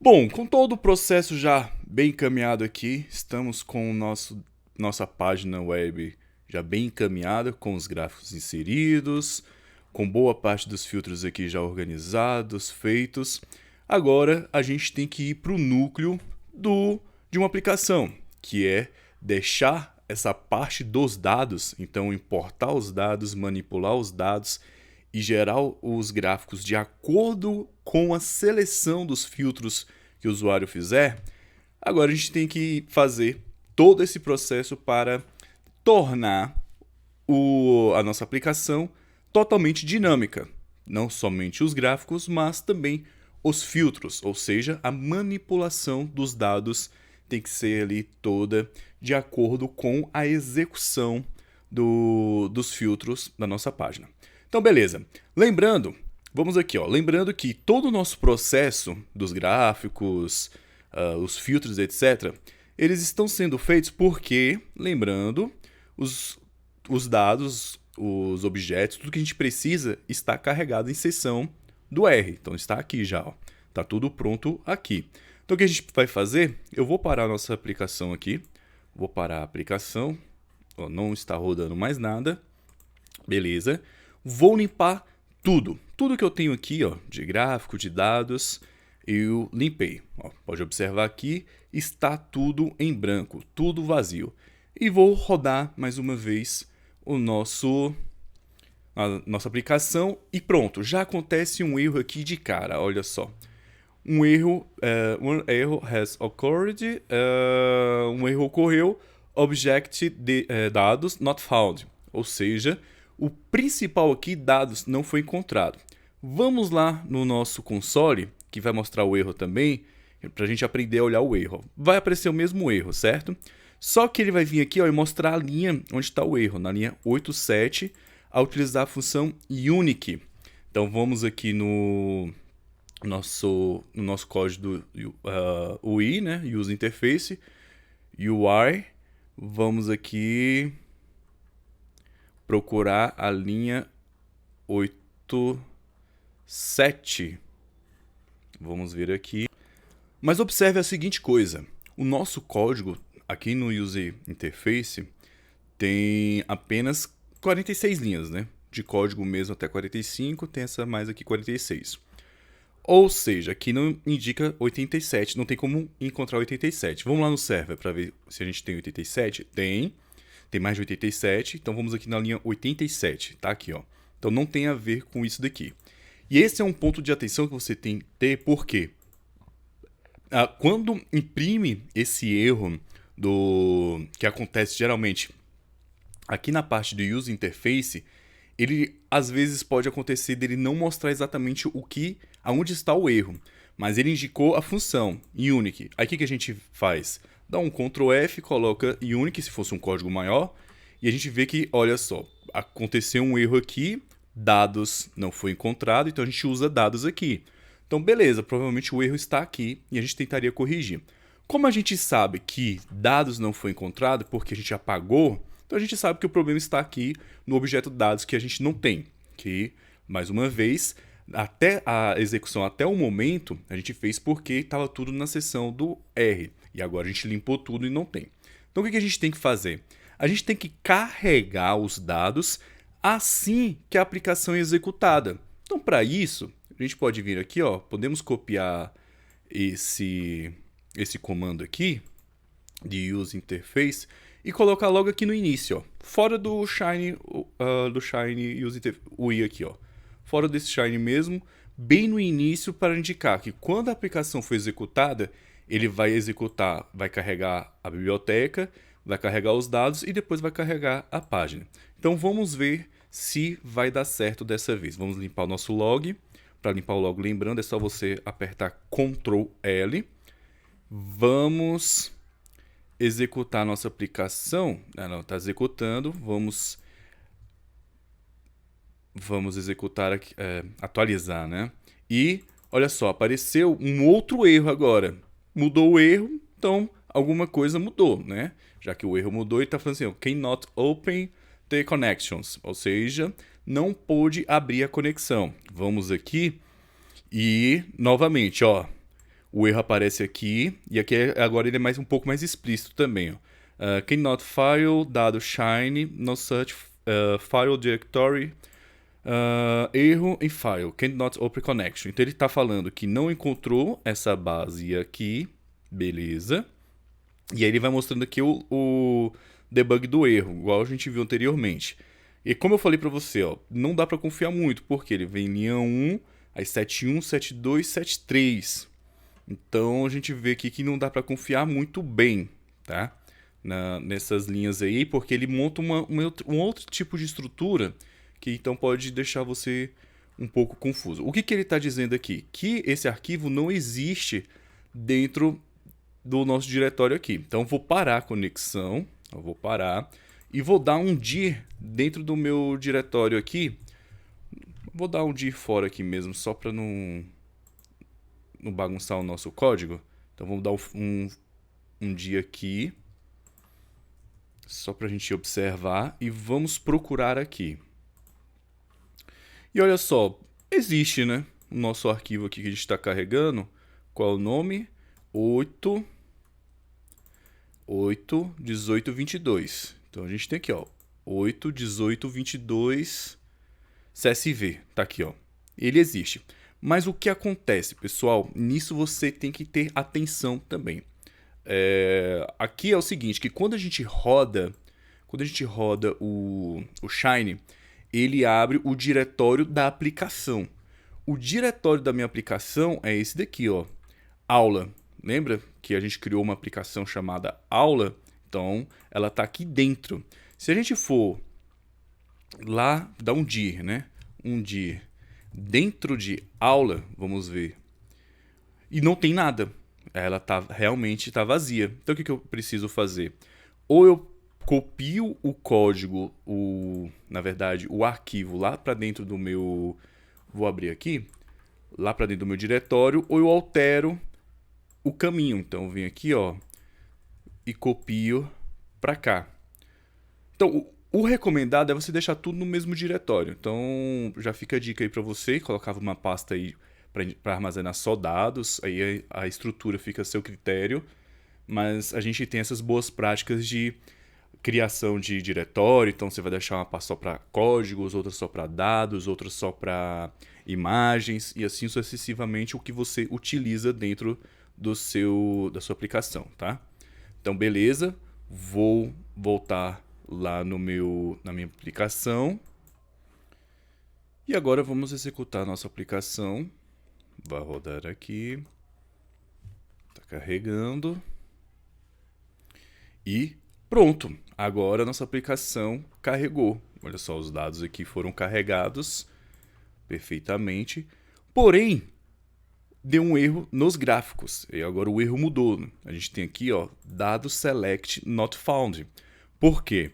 Bom, com todo o processo já bem encaminhado aqui, estamos com nossa página web já bem encaminhada, com os gráficos inseridos, com boa parte dos filtros aqui já organizados, feitos. Agora a gente tem que ir para o núcleo de uma aplicação, que é deixar essa parte dos dados, então importar os dados, manipular os dados e gerar os gráficos de acordo com a seleção dos filtros que o usuário fizer. Agora a gente tem que fazer todo esse processo para tornar a nossa aplicação totalmente dinâmica. Não somente os gráficos, mas também os filtros, ou seja, a manipulação dos dados tem que ser ali toda de acordo com a execução dos filtros da nossa página. Então, beleza. Lembrando, vamos aqui, ó. Lembrando que todo o nosso processo dos gráficos, os filtros, etc., eles estão sendo feitos porque, lembrando, os dados, os objetos, tudo que a gente precisa está carregado em seção do R. Então está aqui já, ó. Tá tudo pronto aqui. Então o que a gente vai fazer? Eu vou parar a nossa aplicação aqui. Vou parar a aplicação. Ó, não está rodando mais nada. Beleza. Vou limpar tudo. Tudo que eu tenho aqui, ó, de gráfico, de dados, eu limpei. Ó, pode observar aqui, está tudo em branco, tudo vazio. E vou rodar mais uma vez a nossa aplicação e pronto. Já acontece um erro aqui de cara, olha só. Um erro has occurred, um erro ocorreu, object dados not found, ou seja, o principal aqui, dados, não foi encontrado. Vamos lá no nosso console, que vai mostrar o erro também, para a gente aprender a olhar o erro. Vai aparecer o mesmo erro, certo? Só que ele vai vir aqui, ó, e mostrar a linha onde está o erro, na linha 87, a utilizar a função unique. Então vamos aqui no nosso código do UI, né? User Interface, UI. Vamos aqui procurar a linha 87. Vamos ver aqui. Mas observe a seguinte coisa. O nosso código aqui no User Interface tem apenas 46 linhas, né? De código mesmo até 45, tem essa mais aqui 46. Ou seja, aqui não indica 87, não tem como encontrar 87. Vamos lá no server para ver se a gente tem 87. Tem mais de 87, então vamos aqui na linha 87, tá aqui, ó. Então não tem a ver com isso daqui. E esse é um ponto de atenção que você tem que ter, porque quando imprime esse erro que acontece geralmente aqui na parte do User Interface, ele às vezes pode acontecer dele não mostrar exatamente aonde está o erro, mas ele indicou a função unique. Aí o que a gente faz? Dá um Ctrl F, coloca unique se fosse um código maior, e a gente vê que, olha só, aconteceu um erro aqui, dados não foi encontrado, então a gente usa dados aqui. Então beleza, provavelmente o erro está aqui e a gente tentaria corrigir. Como a gente sabe que dados não foi encontrado porque a gente apagou, então a gente sabe que o problema está aqui no objeto dados que a gente não tem. Que, mais uma vez, até a execução até o momento, a gente fez porque estava tudo na seção do R. E agora a gente limpou tudo e não tem. Então o que a gente tem que fazer? A gente tem que carregar os dados assim que a aplicação é executada. Então para isso, a gente pode vir aqui, ó, podemos copiar esse comando aqui de Use Interface e colocar logo aqui no início, ó, fora do Shiny Use UI aqui, ó, fora desse Shiny mesmo, bem no início para indicar que quando a aplicação for executada, ele vai executar, vai carregar a biblioteca, vai carregar os dados e depois vai carregar a página. Então vamos ver se vai dar certo dessa vez. Vamos limpar o nosso log. Para limpar o log, lembrando, é só você apertar Ctrl L. Vamos executar a nossa aplicação. Não, está executando. Vamos executar, atualizar, né? E olha só, apareceu um outro erro agora. Mudou o erro, então alguma coisa mudou, né? Já que o erro mudou, ele está falando assim, cannot open the connections, ou seja, não pôde abrir a conexão. Vamos aqui e, novamente, ó, o erro aparece aqui, e aqui agora ele é um pouco mais explícito também. Ó. Cannot file, dado shine, no such file directory, erro em file, cannot open connection. Então ele está falando que não encontrou essa base aqui, beleza. E aí ele vai mostrando aqui o debug do erro, igual a gente viu anteriormente. E como eu falei para você, ó, não dá para confiar muito, porque ele vem em linha 1, aí 71, 72, 73. Então a gente vê aqui que não dá para confiar muito bem, tá? Nessas linhas aí, porque ele monta um outro tipo de estrutura que então pode deixar você um pouco confuso. O que ele está dizendo aqui? Que esse arquivo não existe dentro do nosso diretório aqui. Então eu vou parar a conexão, eu vou parar e vou dar um dir dentro do meu diretório aqui. Vou dar um dir fora aqui mesmo, só para não bagunçar o nosso código. Então vamos dar um dir aqui, só para a gente observar, e vamos procurar aqui. E olha só, existe, né? O nosso arquivo aqui que a gente está carregando. Qual é o nome? 8.18.22. Então a gente tem aqui, ó, 8.18.22 CSV. Tá aqui, ó. Ele existe. Mas o que acontece, pessoal? Nisso você tem que ter atenção também. Aqui é o seguinte, que quando a gente roda o Shine, ele abre o diretório da aplicação. O diretório da minha aplicação é esse daqui, ó, aula. Lembra que a gente criou uma aplicação chamada aula? Então, ela está aqui dentro. Se a gente for lá, dar um dir, né? Um dir dentro de aula, vamos ver. E não tem nada. Ela realmente está vazia. Então, o que eu preciso fazer? Ou eu copio o código, na verdade, o arquivo lá para dentro do meu... Vou abrir aqui. Lá para dentro do meu diretório. Ou eu altero o caminho. Então, eu venho aqui, ó, e copio para cá. Então, o recomendado é você deixar tudo no mesmo diretório. Então, já fica a dica aí para você. Colocava uma pasta aí para armazenar só dados. Aí a estrutura fica a seu critério. Mas a gente tem essas boas práticas de criação de diretório. Então, você vai deixar uma pasta só para códigos, outra só para dados, outra só para imagens. E assim sucessivamente o que você utiliza dentro da sua aplicação, tá? Então, beleza. Vou voltar lá na minha aplicação. E agora vamos executar a nossa aplicação. Vai rodar aqui. Tá carregando. E pronto. Agora a nossa aplicação carregou. Olha só, os dados aqui foram carregados perfeitamente. Porém, deu um erro nos gráficos. E agora o erro mudou. A gente tem aqui, ó, dado select not found. Por quê?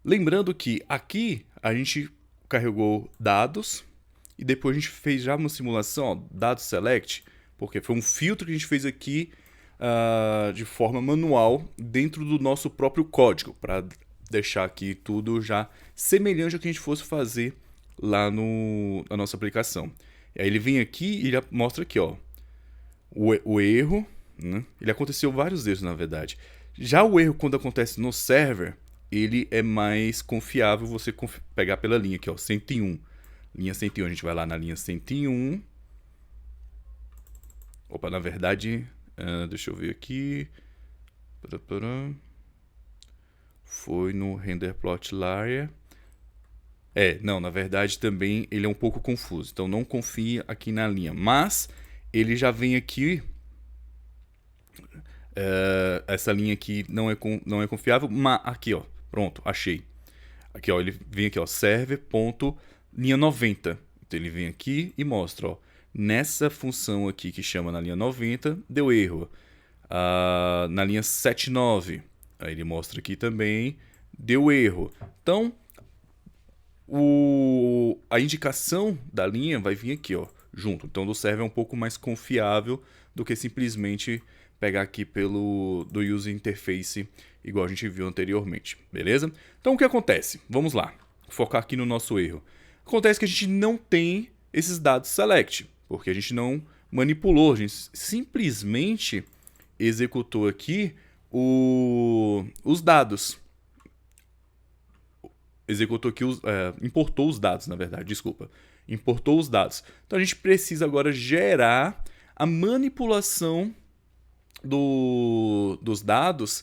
Lembrando que aqui a gente carregou dados e depois a gente fez já uma simulação, ó, dado select, porque foi um filtro que a gente fez aqui de forma manual dentro do nosso próprio código, para deixar aqui tudo já semelhante ao que a gente fosse fazer lá na nossa aplicação. E aí ele vem aqui e ele mostra aqui, ó, o erro, né? Ele aconteceu vários erros, na verdade. Já o erro, quando acontece no server, ele é mais confiável você pegar pela linha aqui, ó, 101. Linha 101, a gente vai lá na linha 101. Opa, na verdade, deixa eu ver aqui. Foi no render plot layer. Não, na verdade também ele é um pouco confuso. Então não confie aqui na linha. Mas ele já vem aqui. Essa linha aqui não é confiável. Mas aqui, ó, pronto, achei. Aqui, ó, ele vem aqui, ó, server.linha 90. Então ele vem aqui e mostra, ó, nessa função aqui que chama na linha 90, deu erro. Na linha 79, aí ele mostra aqui também, deu erro. Então, a indicação da linha vai vir aqui, ó, junto. Então, do server é um pouco mais confiável do que simplesmente pegar aqui do user interface, igual a gente viu anteriormente, beleza? Então, o que acontece? Vamos lá, focar aqui no nosso erro. Acontece que a gente não tem esses dados select, porque a gente não manipulou, a gente simplesmente executou aqui os dados. Executou aqui, importou os dados, na verdade, desculpa. Importou os dados. Então a gente precisa agora gerar a manipulação dos dados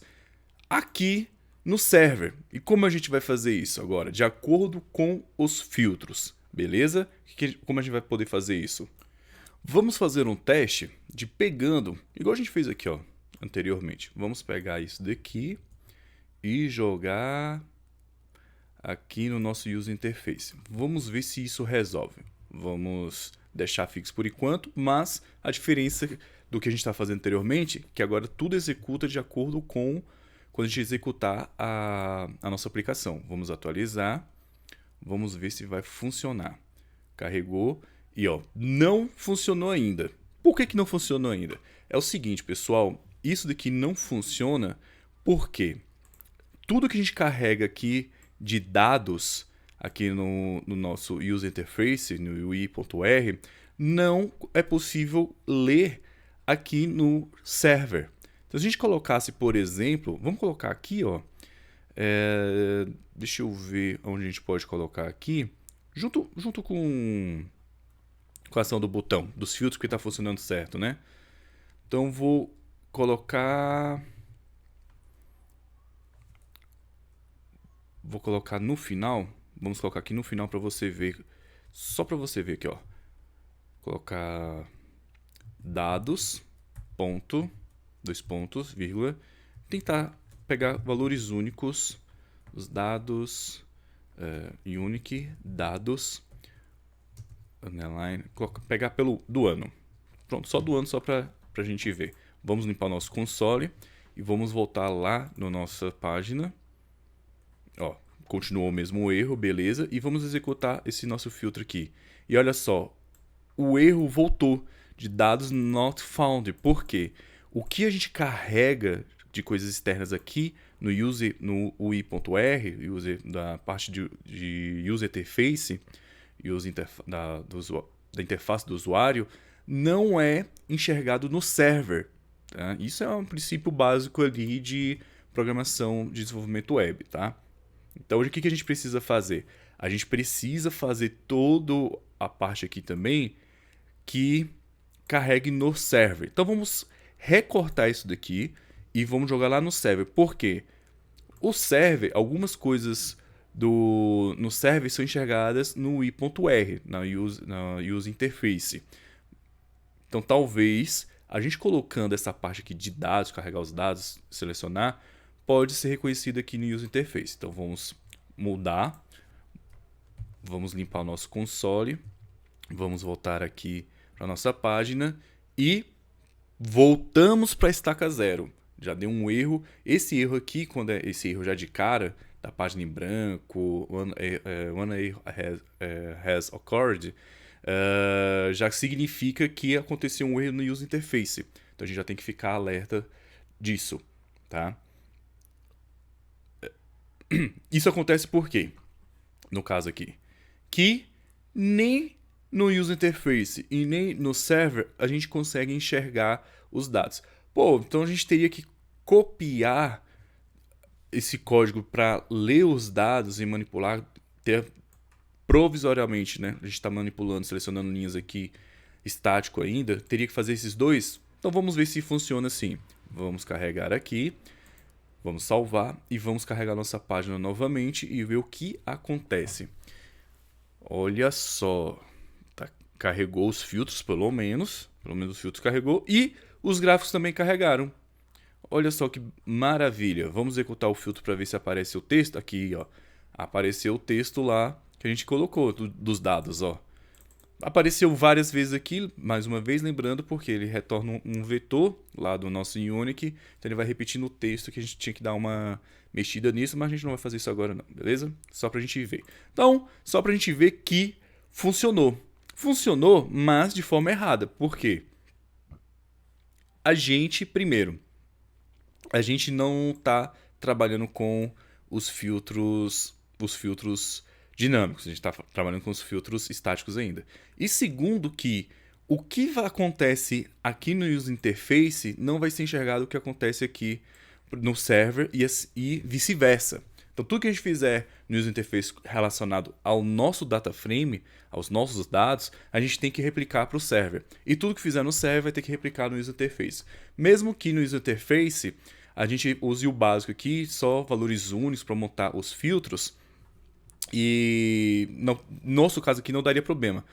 aqui no server. E como a gente vai fazer isso agora? De acordo com os filtros, beleza? Como a gente vai poder fazer isso? Vamos fazer um teste de pegando, igual a gente fez aqui, ó, anteriormente. Vamos pegar isso daqui e jogar aqui no nosso User Interface. Vamos ver se isso resolve. Vamos deixar fixo por enquanto, mas a diferença do que a gente está fazendo anteriormente, que agora tudo executa de acordo com quando a gente executar a nossa aplicação. Vamos atualizar, vamos ver se vai funcionar. Carregou e ó, não funcionou ainda. Por que não funcionou ainda? É o seguinte, pessoal, isso daqui não funciona porque tudo que a gente carrega aqui de dados aqui no nosso User Interface, no UI.R, não é possível ler aqui no server. Então, se a gente colocasse, por exemplo, vamos colocar aqui, ó, deixa eu ver onde a gente pode colocar aqui, junto com a ação do botão, dos filtros que está funcionando certo, né? Então, vou colocar no final. Vamos colocar aqui no final para você ver, só para você ver aqui, ó. Colocar dados, ponto, 2 pontos, vírgula, tentar pegar valores únicos, os dados, unique, dados, underline, pegar do ano. Pronto, só do ano, só para a gente ver. Vamos limpar o nosso console e vamos voltar lá na nossa página. Ó, continuou o mesmo erro, beleza. E vamos executar esse nosso filtro aqui. E olha só, o erro voltou de dados not found. Por quê? O que a gente carrega de coisas externas aqui no UI.R, da parte de User Interface, da interface do usuário, não é enxergado no server. Tá? Isso é um princípio básico ali de programação de desenvolvimento web. Tá? Então, o que a gente precisa fazer? A gente precisa fazer toda a parte aqui também que carregue no server. Então, vamos recortar isso daqui e vamos jogar lá no server. Por quê? O server, algumas coisas no server são enxergadas no UI.R, na User Interface. Então, talvez a gente colocando essa parte aqui de dados, carregar os dados, selecionar, pode ser reconhecido aqui no User Interface. Então, vamos mudar. Vamos limpar o nosso console. Vamos voltar aqui para a nossa página e voltamos para a estaca 0. Já deu um erro. Esse erro aqui, quando é esse erro já de cara, da página em branco, one error has occurred, já significa que aconteceu um erro no User Interface. Então a gente já tem que ficar alerta disso, tá? Isso acontece por quê? No caso aqui, que nem no User Interface e nem no server a gente consegue enxergar os dados. Pô, então a gente teria que copiar esse código para ler os dados e manipular, provisoriamente, né? A gente está manipulando, selecionando linhas aqui estático ainda. Teria que fazer esses dois? Então vamos ver se funciona assim. Vamos carregar aqui, vamos salvar e vamos carregar nossa página novamente e ver o que acontece. Olha só, carregou os filtros pelo menos os filtros carregou e os gráficos também carregaram. Olha só que maravilha. Vamos executar o filtro para ver se aparece o texto. Aqui, ó. Apareceu o texto lá que a gente colocou dos dados, ó. Apareceu várias vezes aqui, mais uma vez, lembrando porque ele retorna um vetor lá do nosso Unique. Então ele vai repetindo o texto que a gente tinha que dar uma mexida nisso, mas a gente não vai fazer isso agora não, beleza? Só pra gente ver. Então, só pra gente ver que funcionou. Funcionou, mas de forma errada. Por quê? Primeiro, a gente não está trabalhando com os filtros dinâmicos, a gente está trabalhando com os filtros estáticos ainda. E segundo que o que acontece aqui no User Interface não vai ser enxergado o que acontece aqui no server e vice-versa. Então, tudo que a gente fizer no User Interface relacionado ao nosso data frame, aos nossos dados, a gente tem que replicar para o server. E tudo que fizer no server vai ter que replicar no User Interface. Mesmo que no User Interface a gente use o básico aqui, só valores únicos para montar os filtros, e no nosso caso aqui não daria problema.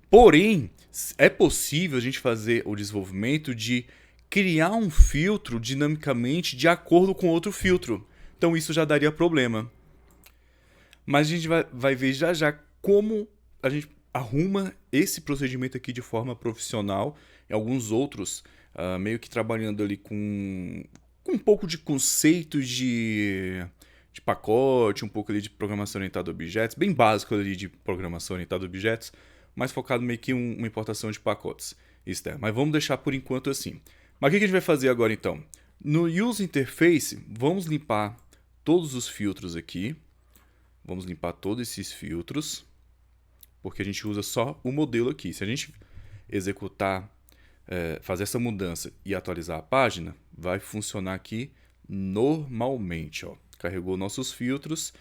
Porém, é possível a gente fazer o desenvolvimento de criar um filtro dinamicamente de acordo com outro filtro. Então isso já daria problema. Mas a gente vai ver já já como a gente arruma esse procedimento aqui de forma profissional e alguns outros, meio que trabalhando ali com um pouco de conceito de pacote, um pouco ali de programação orientada a objetos, bem básico ali de programação orientada a objetos, mas focado meio que em uma importação de pacotes externos. Mas vamos deixar por enquanto assim. Mas o que a gente vai fazer agora então? No User Interface, vamos limpar todos os filtros aqui. Vamos limpar todos esses filtros, porque a gente usa só o modelo aqui. Se a gente executar, fazer essa mudança e atualizar a página, vai funcionar aqui normalmente. Ó. Carregou nossos filtros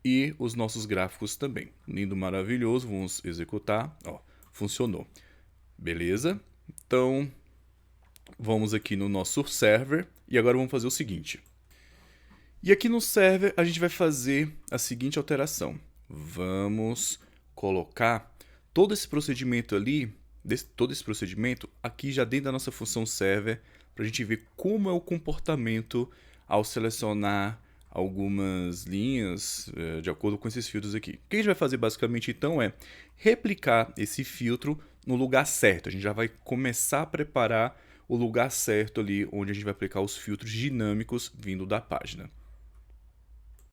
e os nossos gráficos também. Lindo, maravilhoso. Vamos executar. Ó, funcionou. Beleza? Então, vamos aqui no nosso server e agora vamos fazer o seguinte. E aqui no server a gente vai fazer a seguinte alteração. Vamos colocar todo esse procedimento ali, todo esse procedimento aqui já dentro da nossa função server, para a gente ver como é o comportamento ao selecionar algumas linhas de acordo com esses filtros aqui. O que a gente vai fazer basicamente então é replicar esse filtro no lugar certo. A gente já vai começar a preparar o lugar certo ali onde a gente vai aplicar os filtros dinâmicos vindo da página.